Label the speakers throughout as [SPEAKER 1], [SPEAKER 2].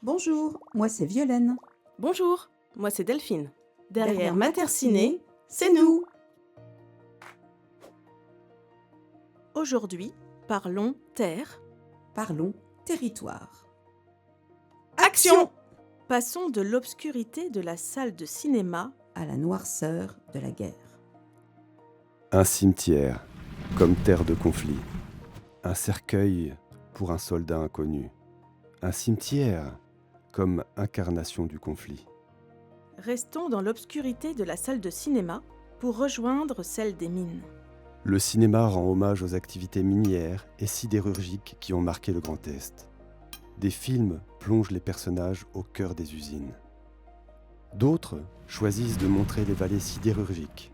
[SPEAKER 1] Bonjour, moi c'est Violaine.
[SPEAKER 2] Bonjour, moi c'est Delphine. Derrière Mater Ciné, c'est nous. Aujourd'hui, parlons terre.
[SPEAKER 1] Parlons territoire.
[SPEAKER 2] Action! Passons de l'obscurité de la salle de cinéma
[SPEAKER 1] À la noirceur de la guerre.
[SPEAKER 3] Un cimetière, comme terre de conflit. Un cercueil pour un soldat inconnu. Un cimetière, comme incarnation du conflit.
[SPEAKER 2] Restons dans l'obscurité de la salle de cinéma pour rejoindre celle des mines.
[SPEAKER 3] Le cinéma rend hommage aux activités minières et sidérurgiques qui ont marqué le Grand Est. Des films plongent les personnages au cœur des usines. D'autres choisissent de montrer les vallées sidérurgiques.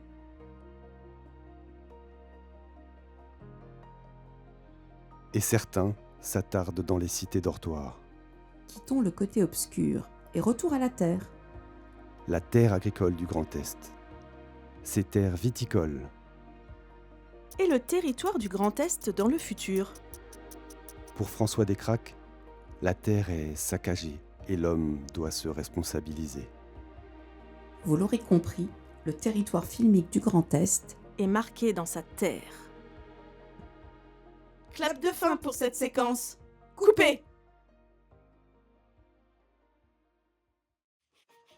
[SPEAKER 3] Et certains s'attardent dans les cités dortoirs.
[SPEAKER 1] Quittons le côté obscur et retour à la terre.
[SPEAKER 3] La terre agricole du Grand Est. Ces terres viticoles.
[SPEAKER 2] Et le territoire du Grand Est dans le futur.
[SPEAKER 3] Pour François Descraques, la terre est saccagée et l'homme doit se responsabiliser.
[SPEAKER 1] Vous l'aurez compris, le territoire filmique du Grand Est
[SPEAKER 2] Est marqué dans sa terre. Clap de fin pour cette séquence. Coupé!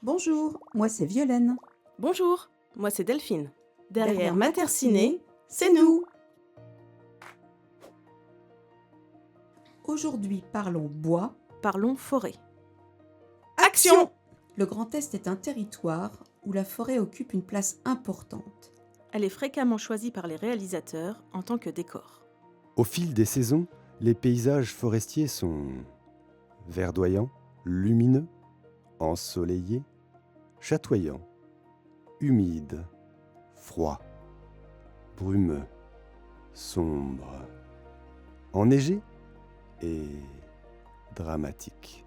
[SPEAKER 1] Bonjour, moi c'est Violaine.
[SPEAKER 2] Bonjour, moi c'est Delphine. Derrière Mater Ciné, c'est nous.
[SPEAKER 1] Aujourd'hui parlons bois.
[SPEAKER 2] Parlons forêt. Action!
[SPEAKER 1] Le Grand Est est un territoire où la forêt occupe une place importante.
[SPEAKER 2] Elle est fréquemment choisie par les réalisateurs en tant que décor.
[SPEAKER 3] Au fil des saisons, les paysages forestiers sont verdoyants, lumineux, ensoleillés, chatoyants, humides, froids, brumeux, sombres, enneigés et dramatiques.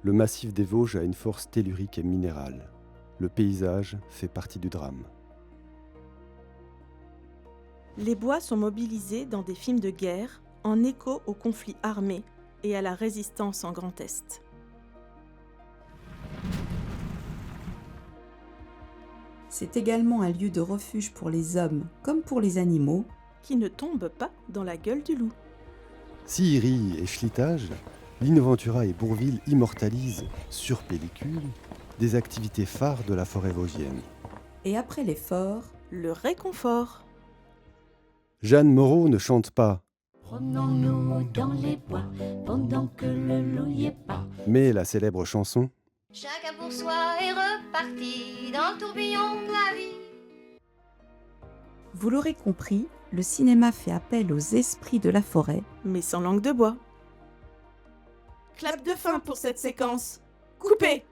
[SPEAKER 3] Le massif des Vosges a une force tellurique et minérale. Le paysage fait partie du drame.
[SPEAKER 2] Les bois sont mobilisés dans des films de guerre en écho aux conflits armés et à la résistance en Grand Est.
[SPEAKER 1] C'est également un lieu de refuge pour les hommes comme pour les animaux.
[SPEAKER 2] Qui ne tombent pas dans la gueule du loup.
[SPEAKER 3] Sillery et Schlitage, l'Innoventura et Bourville immortalisent, sur pellicule, des activités phares de la forêt vosgienne.
[SPEAKER 1] Et après l'effort,
[SPEAKER 2] Le réconfort.
[SPEAKER 3] Jeanne Moreau ne chante pas,
[SPEAKER 4] Promenons-nous dans les bois pendant que le loup y est pas.
[SPEAKER 3] mais la célèbre chanson
[SPEAKER 5] Chacun pour soi est reparti dans le tourbillon de la vie.
[SPEAKER 1] vous l'aurez compris, le cinéma fait appel aux esprits de la forêt.
[SPEAKER 2] Mais sans langue de bois. Clap de fin pour cette séquence. Coupé!